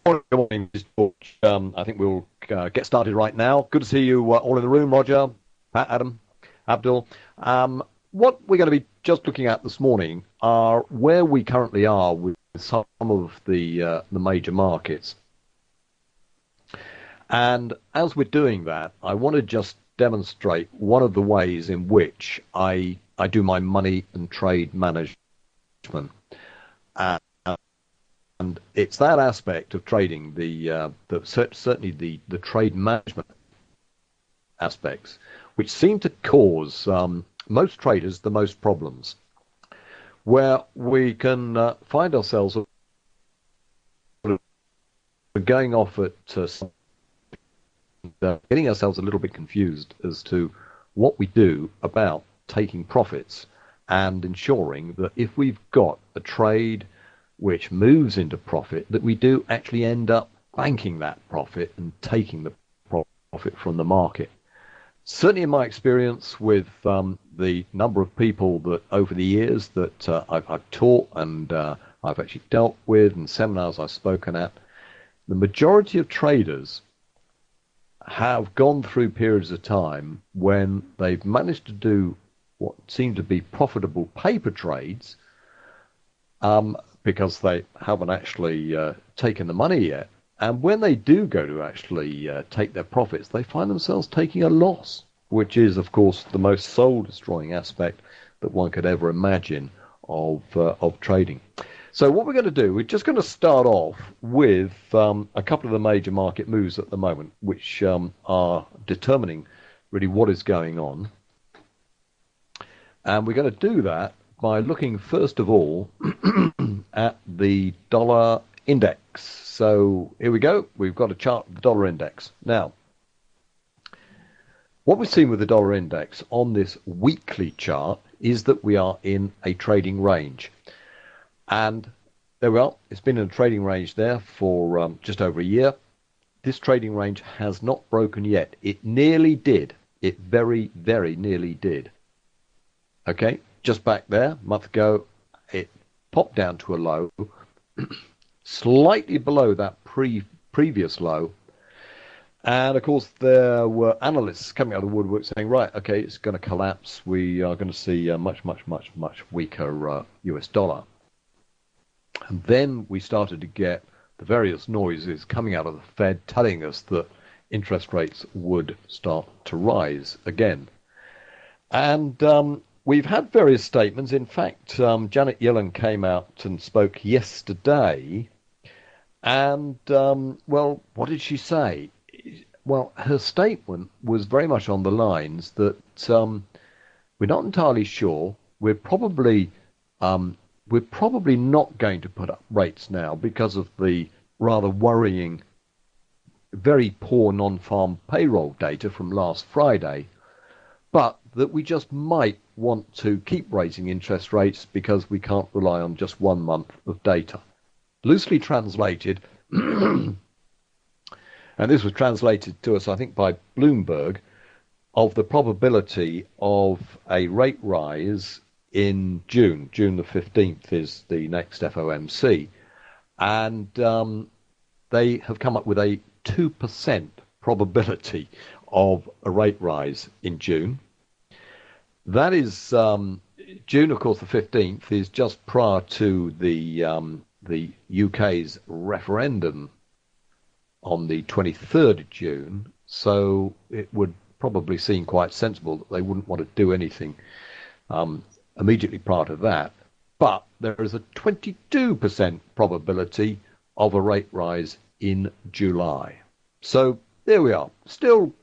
Good morning, Mr. George. I think we'll get started right now. Good to see you all in the room, Roger, Pat, Adam, Abdul. What we're going to be just looking at this morning are where we currently are with some of the major markets. And as we're doing that, I want to just demonstrate one of the ways in which I do my money and trade management. And it's that aspect of trading, certainly the trade management aspects, which seem to cause most traders the most problems, where we can find ourselves going off at getting ourselves a little bit confused as to what we do about taking profits and ensuring that if we've got a trade which moves into profit, that we do actually end up banking that profit and taking the profit from the market. Certainly in my experience with the number of people that over the years that I've taught and I've actually dealt with and seminars I've spoken at, the majority of traders have gone through periods of time when they've managed to do what seem to be profitable paper trades, because they haven't actually taken the money yet. And when they do go to actually take their profits, they find themselves taking a loss, which is, of course, the most soul-destroying aspect that one could ever imagine of trading. So what we're going to do, we're just going to start off with a couple of the major market moves at the moment, which are determining really what is going on. And we're going to do that by looking, first of all, at the dollar index. So here we go. We've got a chart of the dollar index. Now, what we've seen with the dollar index on this weekly chart is that we are in a trading range. And there we are. It's been in a trading range there for just over a year. This trading range has not broken yet. It nearly did. It very, very nearly did. Okay, just back there, a month ago, it popped down to a low, slightly below that previous low. And of course, there were analysts coming out of the woodwork saying, right, okay, it's going to collapse. We are going to see a much, much, much, much weaker US dollar. And then we started to get the various noises coming out of the Fed telling us that interest rates would start to rise again. And we've had various statements. In fact, Janet Yellen came out and spoke yesterday. And, well, what did she say? Well, her statement was very much on the lines that we're not entirely sure. We're probably not going to put up rates now because of the rather worrying, very poor non-farm payroll data from last Friday, but that we just might want to keep raising interest rates because we can't rely on just 1 month of data. Loosely translated, and this was translated to us, I think, by Bloomberg, of the probability of a rate rise in June. June the 15th is the next FOMC. And they have come up with a 2% probability of a rate rise in June. That is, June, of course, the 15th is just prior to the UK's referendum on the 23rd of June. So it would probably seem quite sensible that they wouldn't want to do anything immediately prior to that. But there is a 22% probability of a rate rise in July. So there we are. Still,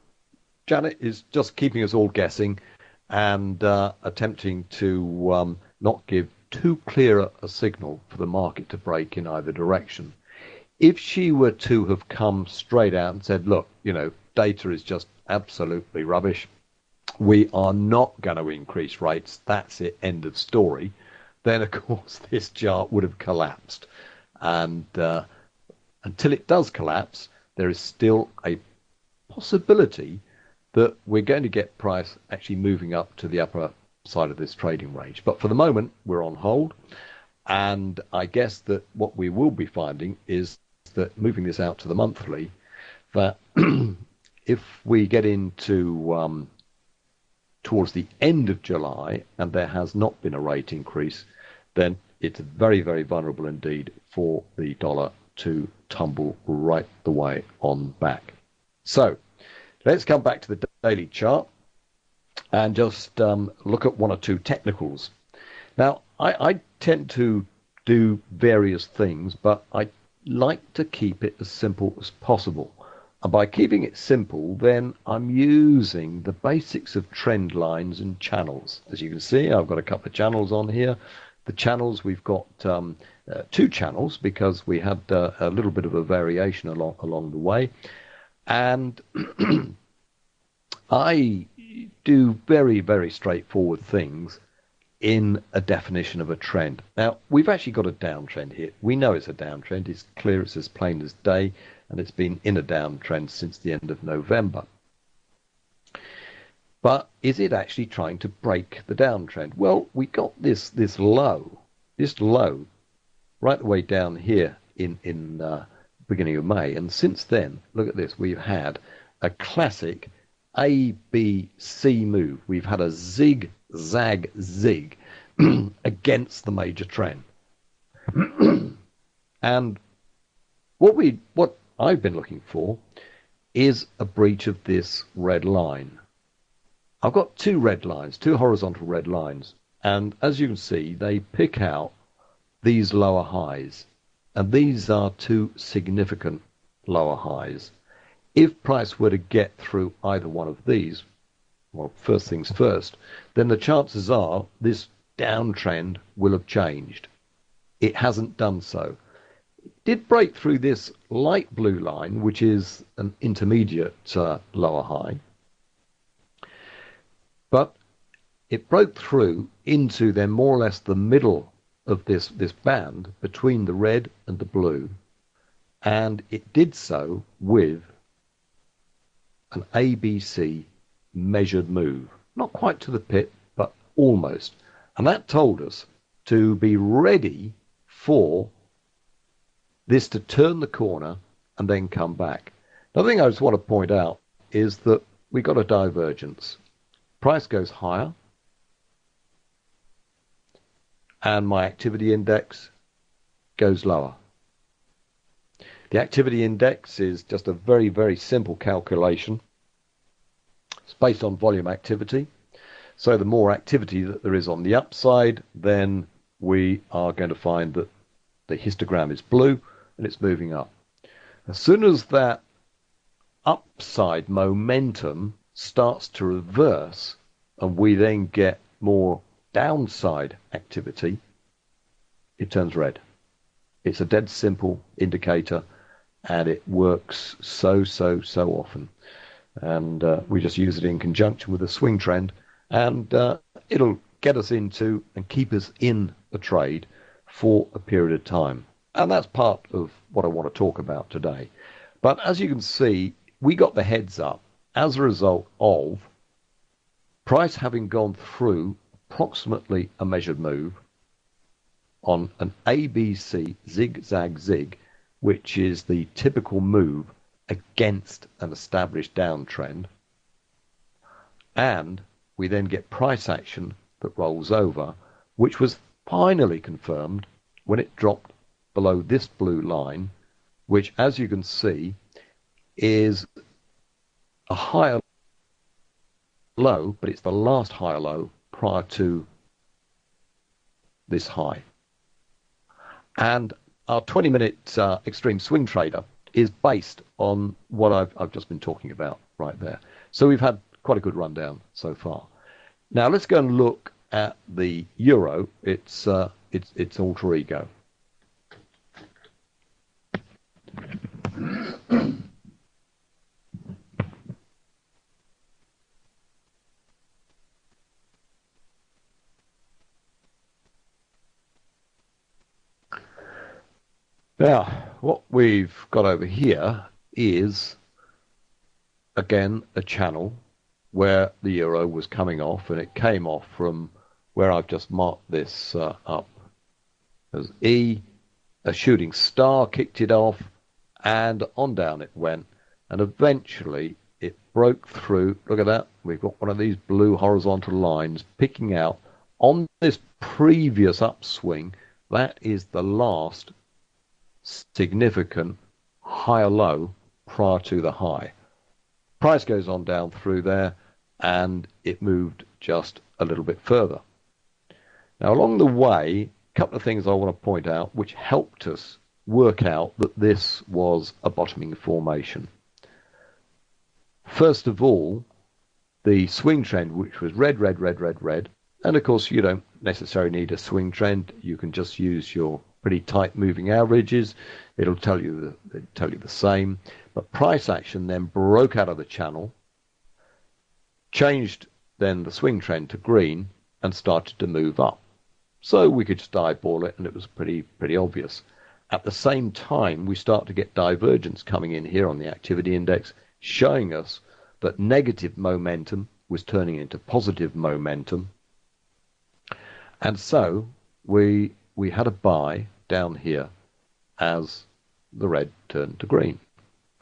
Janet is just keeping us all guessing and attempting to not give too clear a signal for the market to break in either direction. If she were to have come straight out and said, look, you know, data is just absolutely rubbish, we are not going to increase rates, that's it, end of story, then of course this chart would have collapsed. And until it does collapse, there is still a possibility that we're going to get price actually moving up to the upper side of this trading range. But for the moment, we're on hold. And I guess that what we will be finding is that moving this out to the monthly, that if we get into towards the end of July and there has not been a rate increase, then it's very, very vulnerable indeed for the dollar to tumble right the way on back. So let's come back to the daily chart and just look at one or two technicals. Now, I tend to do various things, but I like to keep it as simple as possible. And by keeping it simple, then I'm using the basics of trend lines and channels. As you can see, I've got a couple of channels on here. The channels, we've got two channels because we had a little bit of a variation along the way. And I do very, very straightforward things in a definition of a trend. Now, we've actually got a downtrend here. We know it's a downtrend. It's clear, it's as plain as day, and it's been in a downtrend since the end of November. But is it actually trying to break the downtrend? Well, we got this low right the way down here in beginning of May, and since then, look at this. We've had a classic ABC move. We've had a zig zag zig against the major trend. And what I've been looking for is a breach of this red line. I've got two red lines, two horizontal red lines, and as you can see, they pick out these lower highs, and these are two significant lower highs. If price were to get through either one of these, well, first things first, then the chances are this downtrend will have changed. It hasn't done so. It did break through this light blue line, which is an intermediate lower high, but it broke through into then more or less the middle of this band between the red and the blue, and it did so with an ABC measured move. Not quite to the pit, but almost. And that told us to be ready for this to turn the corner and then come back. Another thing I just want to point out is that we got a divergence. Price goes higher, and my activity index goes lower. The activity index is just a very, very simple calculation. It's based on volume activity. So the more activity that there is on the upside, then we are going to find that the histogram is blue and it's moving up. As soon as that upside momentum starts to reverse and we then get more downside activity, it turns red. It's a dead simple indicator, and it works so often. And we just use it in conjunction with a swing trend, and it'll get us into and keep us in a trade for a period of time. And that's part of what I want to talk about today. But as you can see, we got the heads up as a result of price having gone through approximately a measured move on an ABC zig-zag zig, which is the typical move against an established downtrend. And we then get price action that rolls over, which was finally confirmed when it dropped below this blue line, which, as you can see, is a higher low, but it's the last higher low prior to this high. And our 20-minute extreme swing trader is based on what I've just been talking about right there. So we've had quite a good rundown so far. Now let's go and look at the euro, its alter ego. Now, what we've got over here is, again, a channel where the euro was coming off, and it came off from where I've just marked this up as E. A shooting star kicked it off, and on down it went, and eventually it broke through. Look at that. We've got one of these blue horizontal lines picking out on this previous upswing. That is the last significant higher low prior to the high. Price goes on down through there, and it moved just a little bit further. Now, along the way, a couple of things I want to point out which helped us work out that this was a bottoming formation. First of all, the swing trend, which was red, red, red, red, red, and of course you don't necessarily need a swing trend. You can just use your pretty tight moving averages. It'll tell you the same. But price action then broke out of the channel, changed then the swing trend to green, and started to move up. So we could just eyeball it, and it was pretty obvious. At the same time, we start to get divergence coming in here on the activity index, showing us that negative momentum was turning into positive momentum. And so we had a buy down here as the red turned to green,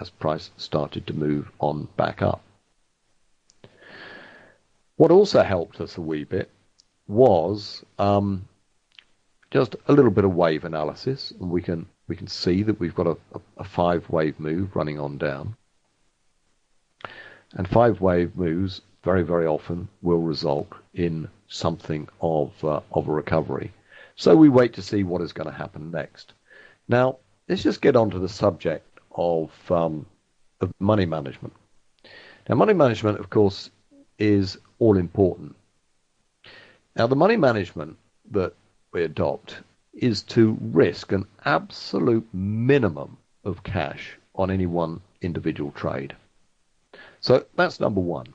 as price started to move on back up. What also helped us a wee bit was just a little bit of wave analysis, and we can see that we've got a 5-wave move running on down. And 5-wave moves very, very often will result in something of a recovery. So we wait to see what is going to happen next. Now, let's just get on to the subject of money management. Now, money management, of course, is all important. Now, the money management that we adopt is to risk an absolute minimum of cash on any one individual trade. So that's number one.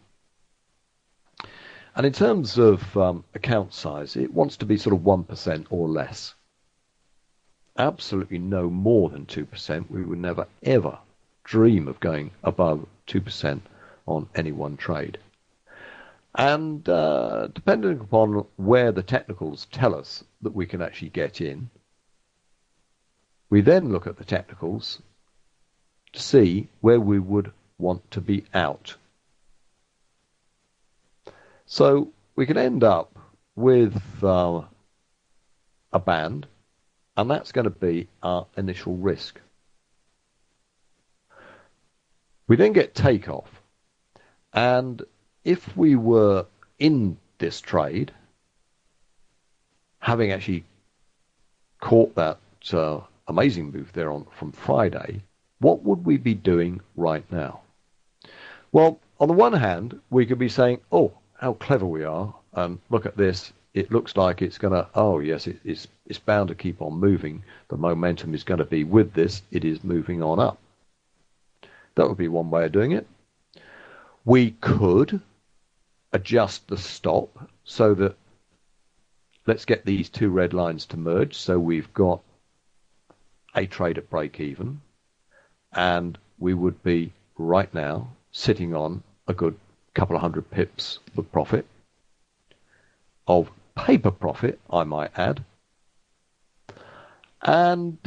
And in terms of account size, it wants to be sort of 1% or less. Absolutely no more than 2%. We would never, ever dream of going above 2% on any one trade. And depending upon where the technicals tell us that we can actually get in, we then look at the technicals to see where we would want to be out. So we could end up with a band, and that's going to be our initial risk. We then get takeoff, and if we were in this trade, having actually caught that amazing move there from Friday, what would we be doing right now? Well, on the one hand, we could be saying, oh, how clever we are, and look at this. It looks like it's going to, oh yes, it's bound to keep on moving. The momentum is going to be with this. It is moving on up. That would be one way of doing it. We could adjust the stop so that, let's get these two red lines to merge. So we've got a trade at break even, and we would be right now sitting on a good couple of hundred pips of profit, of paper profit, I might add. And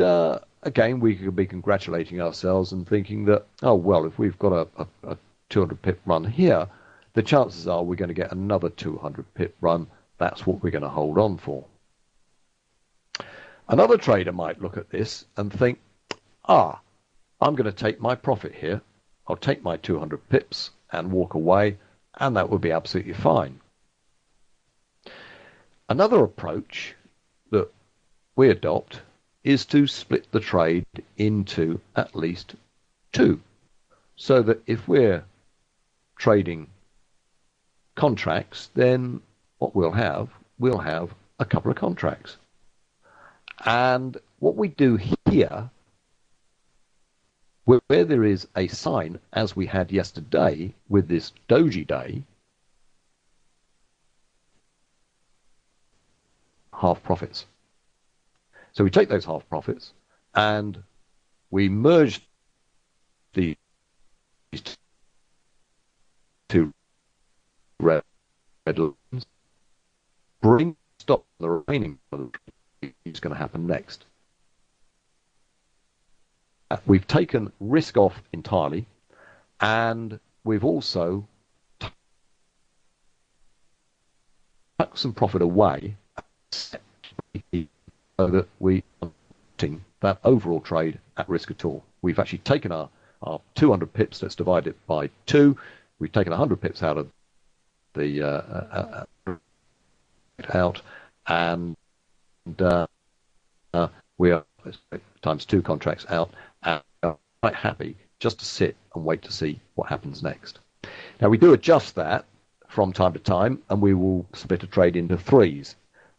again, we could be congratulating ourselves and thinking that, oh, well, if we've got a 200 pip run here, the chances are we're going to get another 200 pip run. That's what we're going to hold on for. Another trader might look at this and think, I'm going to take my profit here. I'll take my 200 pips and walk away, and that would be absolutely fine. Another approach that we adopt is to split the trade into at least two, so that if we're trading contracts, then what we'll have a couple of contracts. And what we do here, where there is a sign, as we had yesterday with this doji day, half profits. So we take those half profits and we merge these two red lines, bring stop the remaining is going to happen next. We've taken risk off entirely, and we've also tucked some profit away so that we are getting that overall trade at risk at all. We've actually taken our 200 pips, let's divide it by 2. We've taken 100 pips out of the and we are times 2 contracts out, and are quite happy just to sit and wait to see what happens next. Now, we do adjust that from time to time, and we will split a trade into 3s,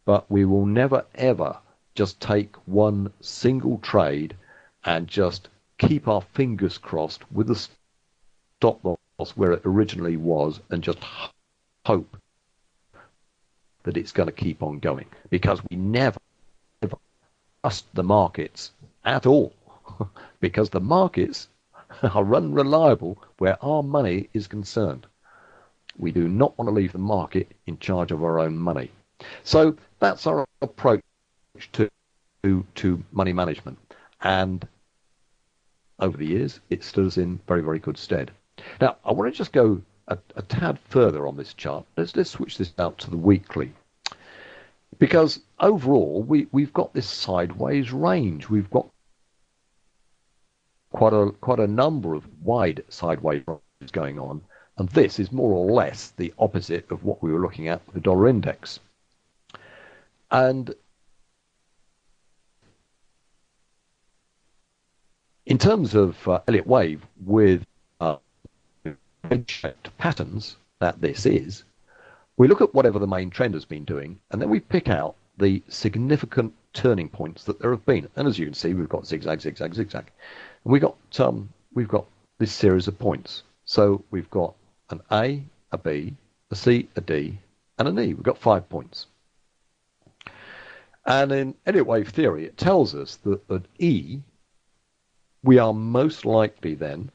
but we will never ever just take one single trade and just keep our fingers crossed with the stop loss where it originally was and just hope that it's going to keep on going, because we never trust the markets at all, because the markets are unreliable where our money is concerned. We do not want to leave the market in charge of our own money. So that's our approach to money management, and over the years it stood us in very, very good stead. Now, I want to just go a tad further on this chart. Let's switch this out to the weekly, because overall we've got this sideways range. We've got quite a number of wide sideways ranges going on, and this is more or less the opposite of what we were looking at with the dollar index. And in terms of Elliott wave with patterns that this is, we look at whatever the main trend has been doing, and then we pick out the significant turning points that there have been. And as you can see, we've got zigzag, zigzag, zigzag, and we've got this series of points. So we've got an A, a B, a C, a D, and an E. We've got 5 points. And in Elliott wave theory, it tells us that at E, we are most likely then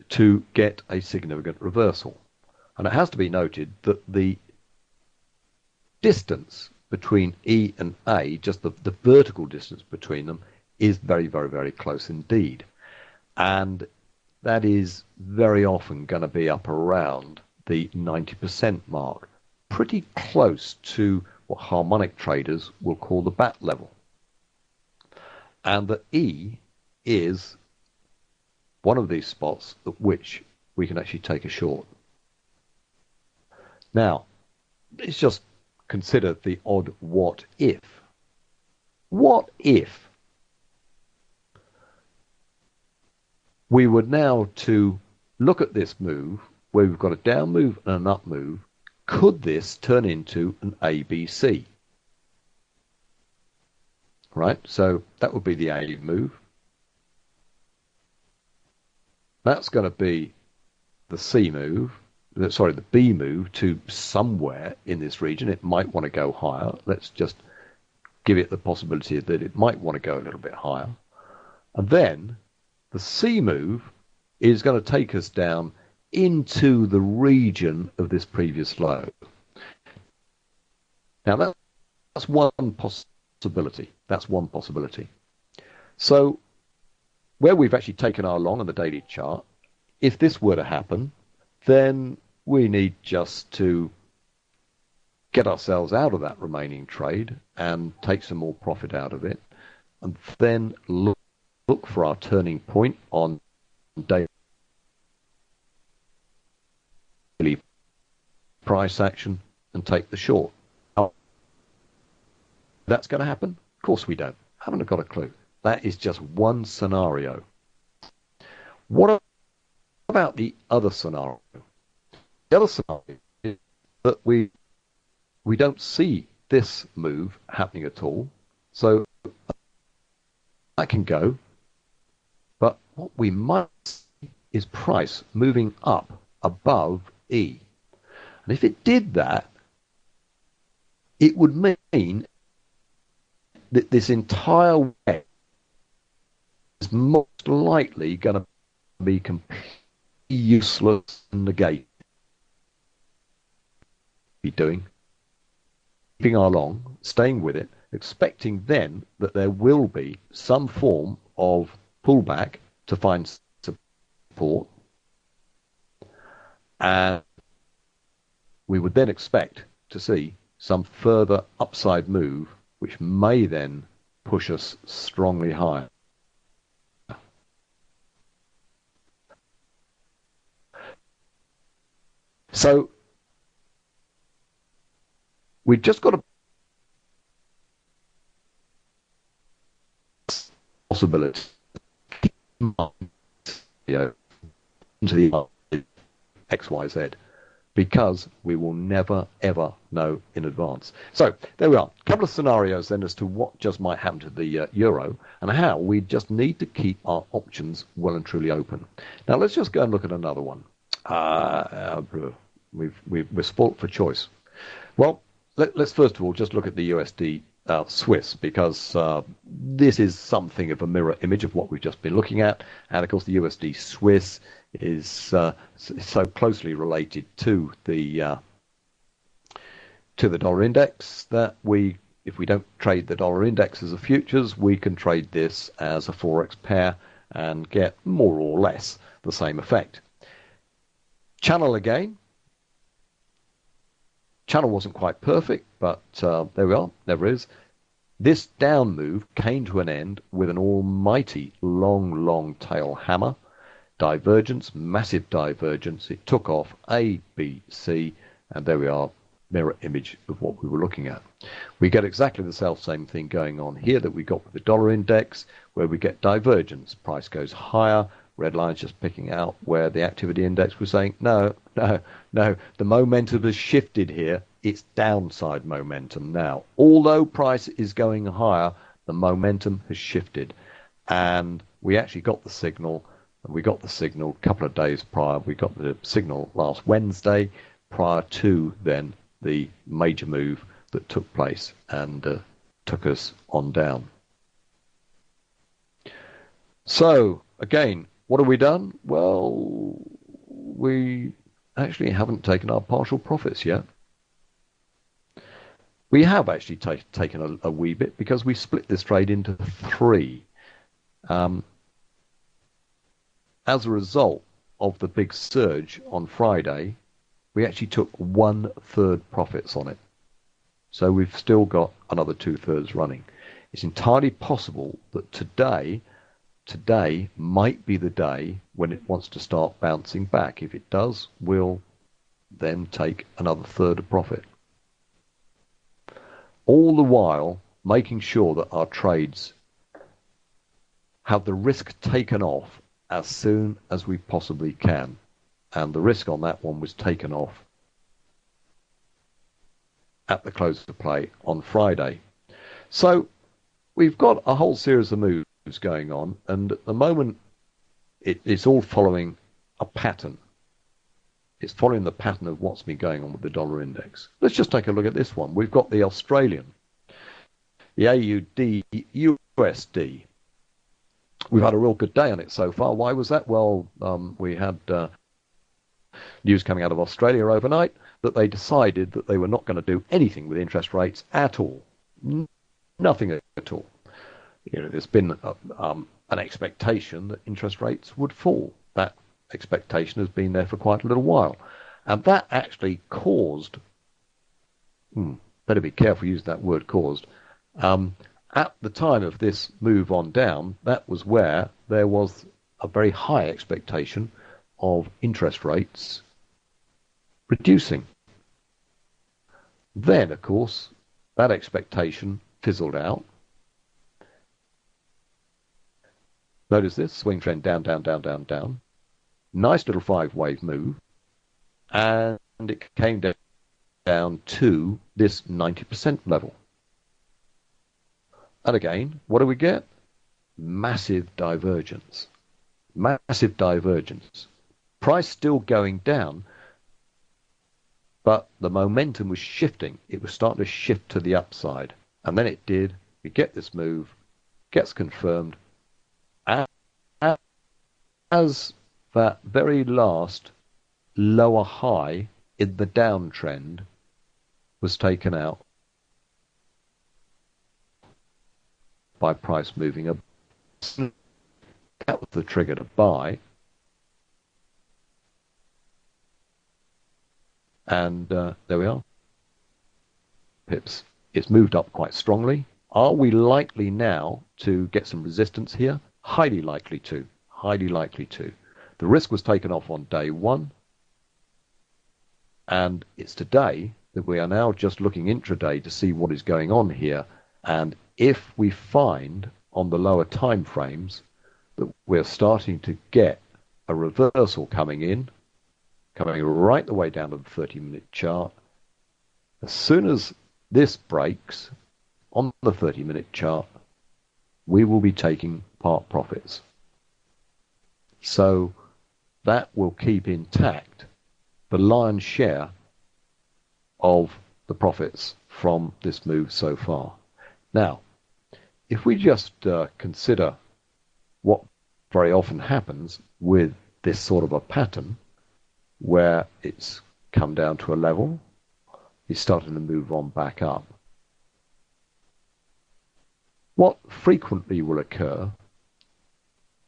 to get a significant reversal. And it has to be noted that the distance between E and A, just the vertical distance between them, is very, very, very close indeed. And that is very often going to be up around the 90% mark, pretty close to what harmonic traders will call the bat level. And that E is one of these spots at which we can actually take a short. Now, let's just consider the odd what if. What if we were now to look at this move where we've got a down move and an up move? Could this turn into an ABC? Right, so that would be the A move. That's going to be the C move, sorry, the B move to somewhere in this region. It might want to go higher. Let's just give it the possibility that it might want to go a little bit higher. And then the C move is going to take us down into the region of this previous low. Now that's one possibility. That's one possibility. So where we've actually taken our long on the daily chart, if this were to happen, then we need just to get ourselves out of that remaining trade and take some more profit out of it, and then look for our turning point on daily price action and take the short. Now, that's going to happen? Of course we don't. Haven't got a clue. That is just one scenario. What about the other scenario? The other scenario is that we don't see this move happening at all. So that can go. But what we might see is price moving up above E. And if it did that, it would mean that this entire wave is most likely going to be completely useless and negated. Be doing, keeping our long, staying with it, expecting then that there will be some form of pullback to find support, and we would then expect to see some further upside move, which may then push us strongly higher. So we've just got a possibility, you know, into the XYZ, because we will never, ever know in advance. So there we are. A couple of scenarios then as to what just might happen to the euro and how we just need to keep our options well and truly open. Now let's just go and look at another one. We're sport for choice. Well, let's first of all just look at the USD Swiss, because this is something of a mirror image of what we've just been looking at. And of course, the USD Swiss is so closely related to the dollar index that if we don't trade the dollar index as a futures, we can trade this as a forex pair and get more or less the same effect. Channel again. Channel wasn't quite perfect, but there we are. Never is. This down move came to an end with an almighty long tail hammer. Divergence, massive divergence. It took off A, B, C, and there we are, mirror image of what we were looking at. We get exactly the same thing going on here that we got with the dollar index, where we get divergence. Price goes higher. Red line's just picking out where the activity index was saying, no, the momentum has shifted here. It's downside momentum now. Although price is going higher, the momentum has shifted. And we actually got the signal. We got the signal a couple of days prior. We got the signal last Wednesday, prior to then the major move that took place and took us on down. So, again, what have we done? Well, we actually haven't taken our partial profits yet. We have actually taken a wee bit, because we split this trade into three. As a result of the big surge on Friday, we actually took 1/3 profits on it. So we've still got another 2/3 running. It's entirely possible that today might be the day when it wants to start bouncing back. If it does, we'll then take another 1/3 of profit. All the while making sure that our trades have the risk taken off as soon as we possibly can. And the risk on that one was taken off at the close of play on Friday. So we've got a whole series of moves going on, and at the moment it's all following a pattern. It's following the pattern of what's been going on with the dollar index. Let's just take a look at this one. We've got the Australian, the AUD USD. We've had a real good day on it so far. Why was that? Well, we had news coming out of Australia overnight that they decided that they were not going to do anything with interest rates at all. Nothing at all. There's been an expectation that interest rates would fall. That expectation has been there for quite a little while. And that actually caused, better be careful using that word caused, at the time of this move on down, that was where there was a very high expectation of interest rates reducing. Then, of course, that expectation fizzled out. Notice this, swing trend down, down, down, down, down. Nice little 5-wave move. And it came down to this 90% level. And again, what do we get? Massive divergence. Massive divergence. Price still going down, but the momentum was shifting. It was starting to shift to the upside. And then it did. We get this move, gets confirmed, as that very last lower high in the downtrend was taken out by price moving up. that was the trigger to buy. And there we are. Pips. It's moved up quite strongly. Are we likely now to get some resistance here? Highly likely to. Highly likely to. The risk was taken off on day one. And it's today that we are now just looking intraday to see what is going on here. And if we find on the lower time frames that we're starting to get a reversal coming in, coming right the way down to the 30-minute chart, as soon as this breaks on the 30-minute chart, we will be taking part profits. So that will keep intact the lion's share of the profits from this move so far. Now, if we just consider what very often happens with this sort of a pattern, where it's come down to a level, it's starting to move on back up. What frequently will occur,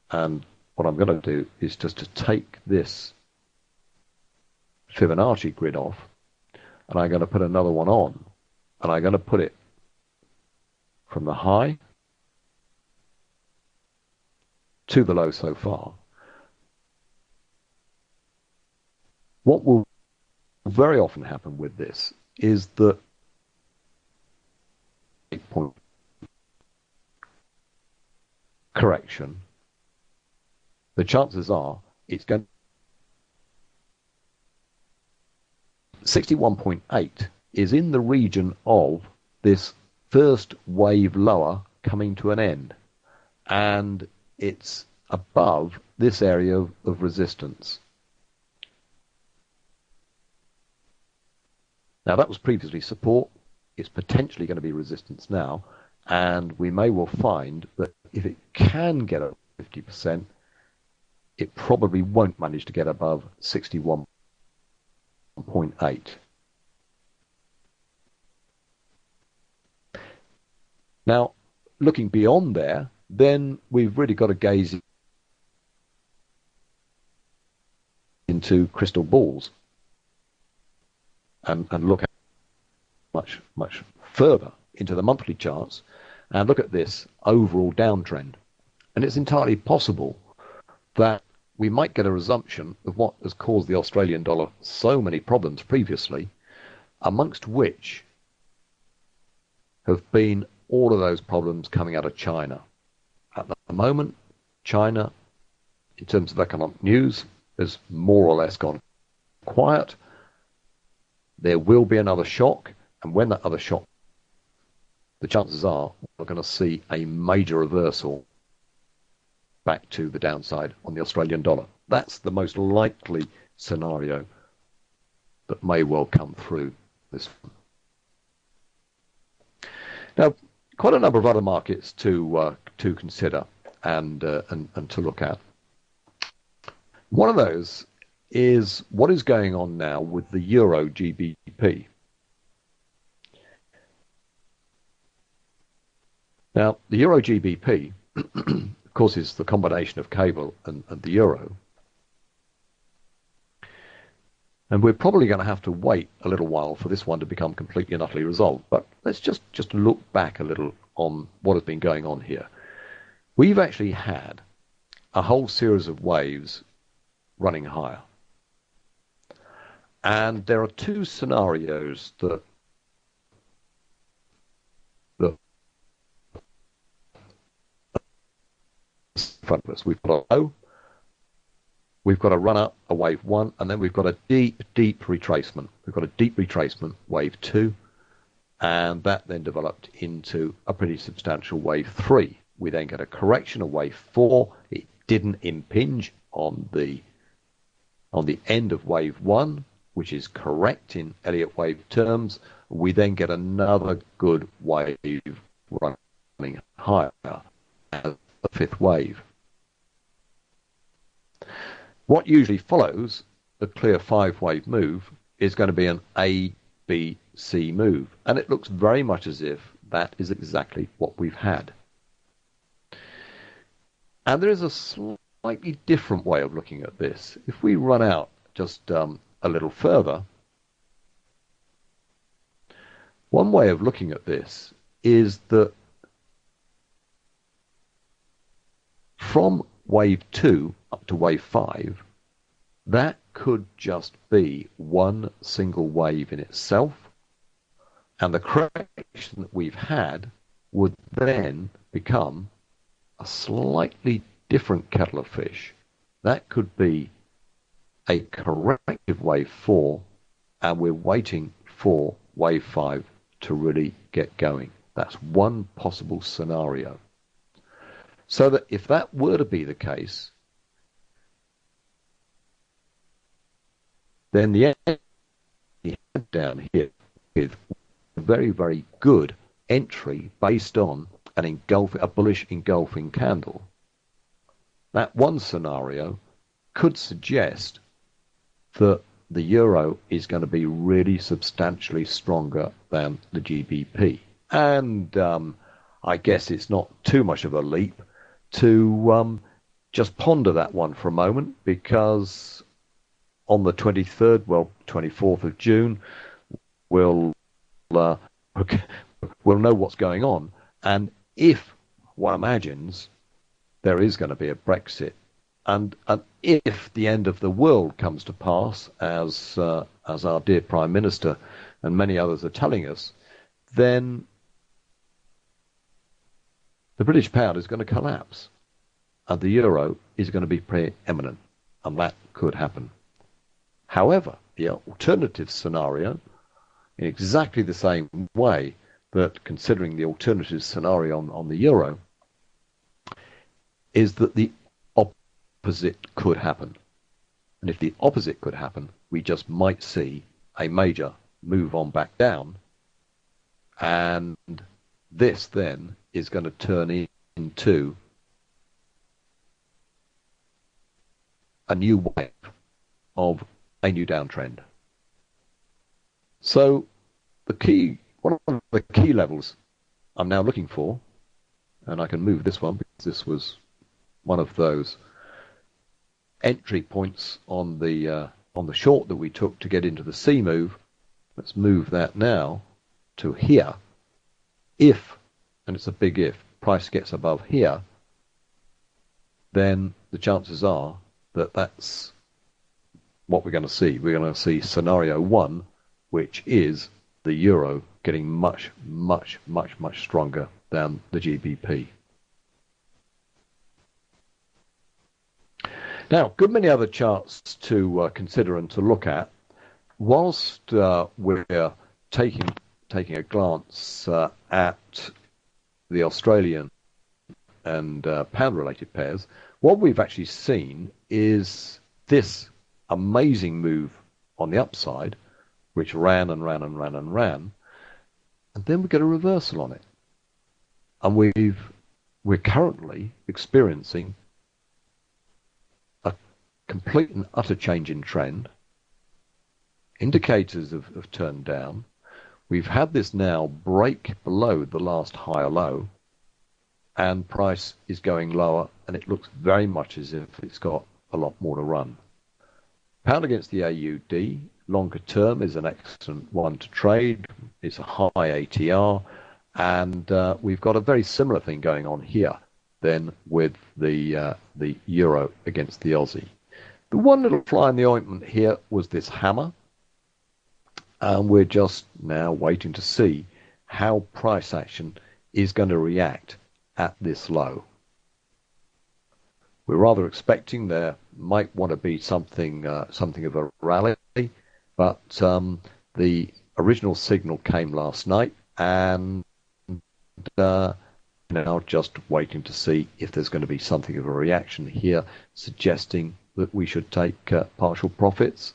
and what I'm going to do is just to take this Fibonacci grid off, and I'm going to put another one on, and I'm going to put it from the high to the low so far. What will very often happen with this is that point correction, the chances are it's going 61.8 is in the region of this first wave lower coming to an end, and it's above this area of resistance. Now that was previously support, it's potentially going to be resistance now, and we may well find that if it can get up 50%, it probably won't manage to get above 61.8. Now, looking beyond there, then we've really got to gaze into crystal balls and look at much further into the monthly charts and look at this overall downtrend. And it's entirely possible that we might get a resumption of what has caused the Australian dollar so many problems previously, amongst which have been all of those problems coming out of China. At the moment, China, in terms of economic news, has more or less gone quiet. There will be another shock, and when that other shock, the chances are we're going to see a major reversal back to the downside on the Australian dollar. That's the most likely scenario that may well come through this. Now, quite a number of other markets to consider and to look at. One of those is what is going on now with the Euro GBP. Now, the Euro GBP, of course, is the combination of cable and the euro. And we're probably going to have to wait a little while for this one to become completely and utterly resolved. But let's just look back a little on what has been going on here. We've actually had a whole series of waves running higher. And there are two scenarios that in front of us. We've got a low, we've got a run up, a wave one, and then we've got a deep retracement. We've got a deep retracement, wave two, and that then developed into a pretty substantial wave three. We then get a correction, a wave four. It didn't impinge on the end of wave one, which is correct in Elliott wave terms. We then get another good wave running higher as a fifth wave. What usually follows a clear five-wave move is going to be an A, B, C move. And it looks very much as if that is exactly what we've had. And there is a slightly different way of looking at this. If we run out just a little further, one way of looking at this is that from wave 2 up to wave 5, that could just be one single wave in itself, and the correction that we've had would then become a slightly different kettle of fish. That could be a corrective wave 4, and we're waiting for wave 5 to really get going. That's one possible scenario. So that if that were to be the case, then the down here with a very, very good entry based on a bullish engulfing candle. That one scenario could suggest that the euro is going to be really substantially stronger than the GBP. And I guess it's not too much of a leap to just ponder that one for a moment, because on the 24th of June, we'll know what's going on. And if one imagines there is going to be a Brexit, and if the end of the world comes to pass, as our dear Prime Minister and many others are telling us, then the British pound is going to collapse, and the euro is going to be preeminent, and that could happen. However, the alternative scenario, in exactly the same way that considering the alternative scenario on the euro, is that the opposite could happen. And if the opposite could happen, we just might see a major move on back down, and this then is going to turn into a new wave of a new downtrend. So one of the key levels I'm now looking for, and I can move this one because this was one of those entry points on the short that we took to get into the C move. Let's move that now to here. If, and it's a big if, price gets above here, then the chances are that that's what we're going to see. We're going to see scenario 1, which is the euro getting much, much, much, much stronger than the GBP. Now, good many other charts to consider and to look at. Whilst we're taking a glance at the Australian and pound-related pairs, what we've actually seen is this amazing move on the upside, which ran and ran and ran and ran, and then we get a reversal on it. And we're currently experiencing a complete and utter change in trend. Indicators have turned down. We've had this now break below the last higher low, and price is going lower, and it looks very much as if it's got a lot more to run. Pound against the AUD, longer term, is an excellent one to trade. It's a high ATR, and we've got a very similar thing going on here then with the euro against the Aussie. The one little fly in the ointment here was this hammer, and we're just now waiting to see how price action is going to react at this low. We're rather expecting there might want to be something of a rally, but the original signal came last night, and now just waiting to see if there's going to be something of a reaction here, suggesting that we should take partial profits,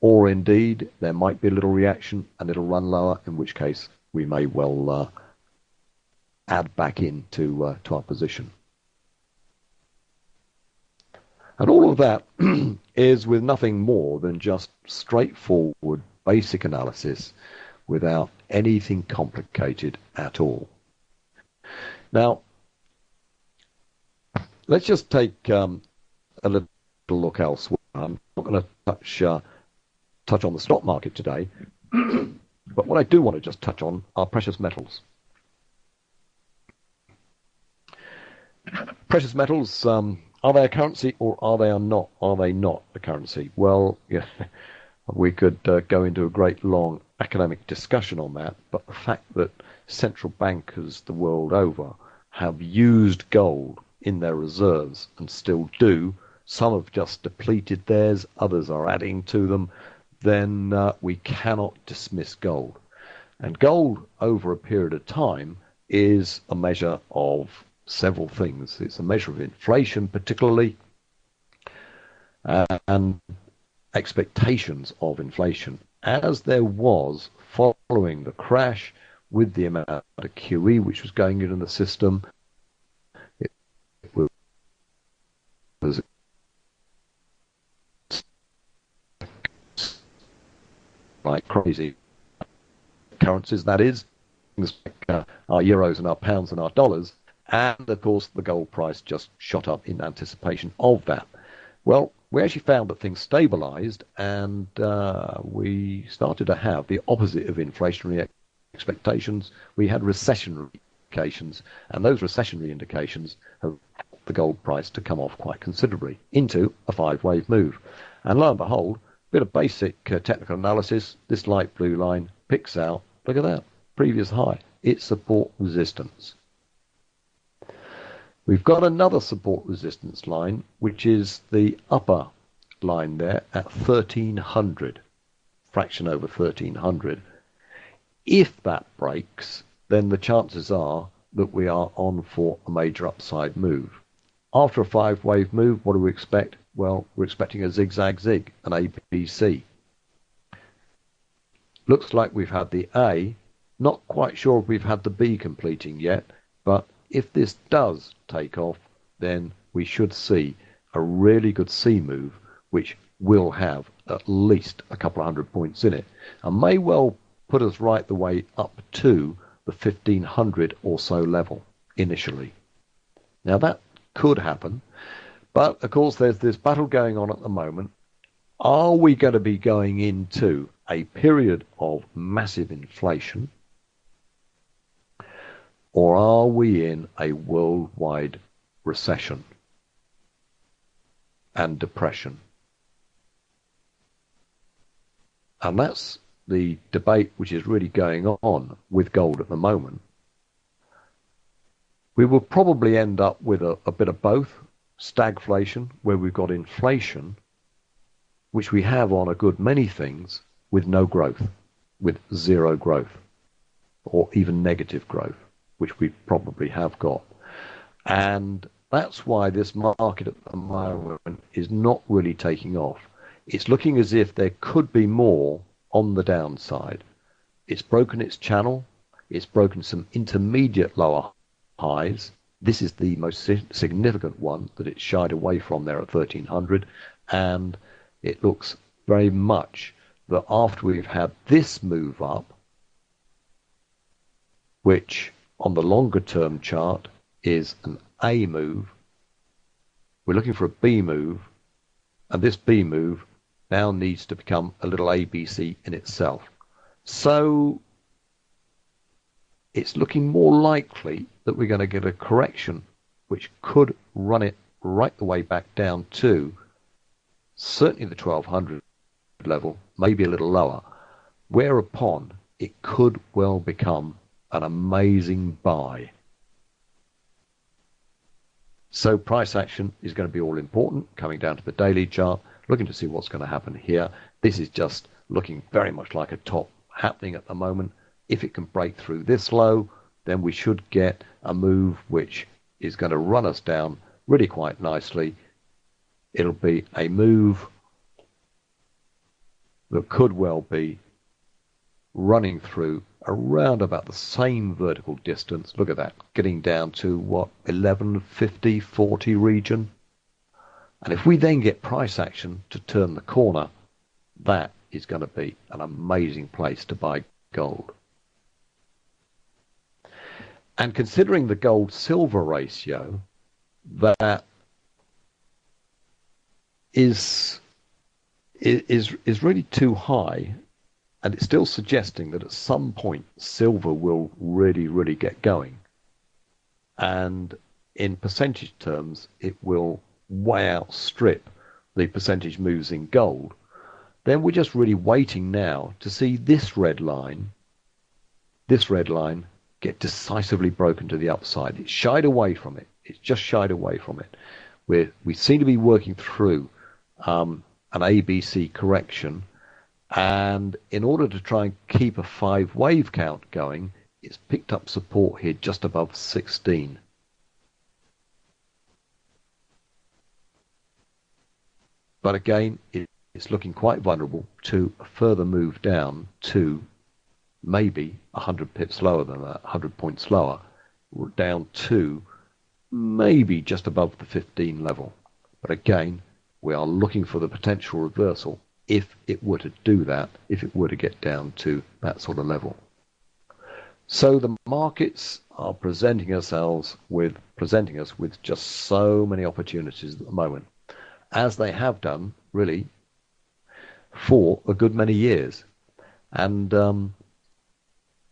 or indeed there might be a little reaction and it'll run lower, in which case we may well add back into our position. And all of that is with nothing more than just straightforward basic analysis without anything complicated at all. Now, let's just take a little look elsewhere. I'm not going to touch on the stock market today, but what I do want to just touch on are precious metals. Precious metals, are they a currency or are they not? Are they not a currency? Well, yeah, we could go into a great long academic discussion on that, but the fact that central bankers the world over have used gold in their reserves and still do, some have just depleted theirs, others are adding to them, then we cannot dismiss gold. And gold over a period of time is a measure of several things. It's a measure of inflation particularly, and expectations of inflation, as there was following the crash with the amount of QE which was going into the system. It was like crazy currencies, that is, things like our euros and our pounds and our dollars, and of course the gold price just shot up in anticipation of that. Well, we actually found that things stabilized, and we started to have the opposite of inflationary expectations. We had recessionary indications, and those recessionary indications have helped the gold price to come off quite considerably into a five-wave move. And lo and behold, a bit of basic technical analysis, this light blue line picks out, look at that, previous high. It's support resistance. We've got another support resistance line, which is the upper line there at 1300, fraction over 1300. If that breaks, then the chances are that we are on for a major upside move. After a five-wave move, what do we expect? Well, we're expecting a zigzag zig, an ABC. Looks like we've had the A, not quite sure if we've had the B completing yet, but if this does take off, then we should see a really good C move, which will have at least a couple of 100 points in it, and may well put us right the way up to the 1500 or so level initially. Now that could happen, but of course there's this battle going on at the moment. Are we going to be going into a period of massive inflation, or are we in a worldwide recession and depression? And that's the debate which is really going on with gold at the moment. We will probably end up with a bit of both. Stagflation, where we've got inflation, which we have on a good many things, with no growth, with zero growth, or even negative growth, which we probably have got. And that's why this market at the moment is not really taking off. It's looking as if there could be more on the downside. It's broken its channel. It's broken some intermediate lower highs. This is the most significant one that it shied away from there at 1300. And it looks very much that after we've had this move up, which on the longer term chart is an A move, we're looking for a B move, and this B move now needs to become a little ABC in itself. So it's looking more likely that we're going to get a correction which could run it right the way back down to certainly the 1200 level, maybe a little lower, whereupon it could well become an amazing buy. So price action is going to be all important, coming down to the daily chart, looking to see what's going to happen here. This is just looking very much like a top happening at the moment. If it can break through this low, then we should get a move which is going to run us down really quite nicely. It'll be a move that could well be running through around about the same vertical distance. Look at that, getting down to what, 1150, 40 region. And if we then get price action to turn the corner, that is going to be an amazing place to buy gold. And considering the gold-silver ratio, that is is really too high, and it's still suggesting that at some point silver will really get going, and in percentage terms it will way outstrip the percentage moves in gold. Then we're just really waiting now to see this red line get decisively broken to the upside. It's shied away from it. It's just shied away from it. We seem to be working through an ABC correction, and in order to try and keep a 5-wave count going, it's picked up support here just above 16. But again, it's looking quite vulnerable to a further move down to maybe 100 pips lower than that, 100 points lower, down to maybe just above the 15 level. But again, we are looking for the potential reversal if it were to do that, if it were to get down to that sort of level. So the markets are presenting us with just so many opportunities at the moment, as they have done really for a good many years. And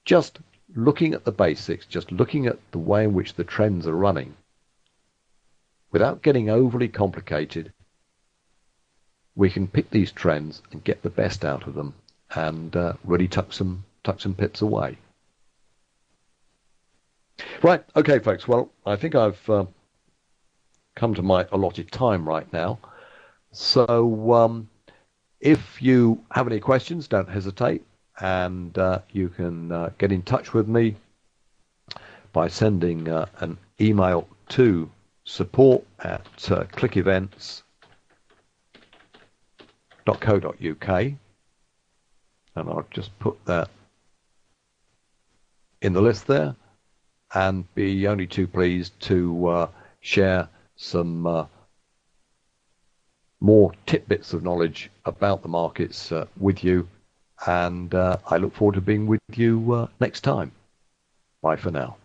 just looking at the basics, just looking at the way in which the trends are running, without getting overly complicated, we can pick these trends and get the best out of them, and really tuck some pips away. Right, okay, folks. Well, I think I've come to my allotted time right now. So if you have any questions, don't hesitate, and you can get in touch with me by sending an email to support@clickevents.co.uk, and I'll just put that in the list there, and be only too pleased to share some more tidbits of knowledge about the markets with you, and I look forward to being with you next time. Bye for now.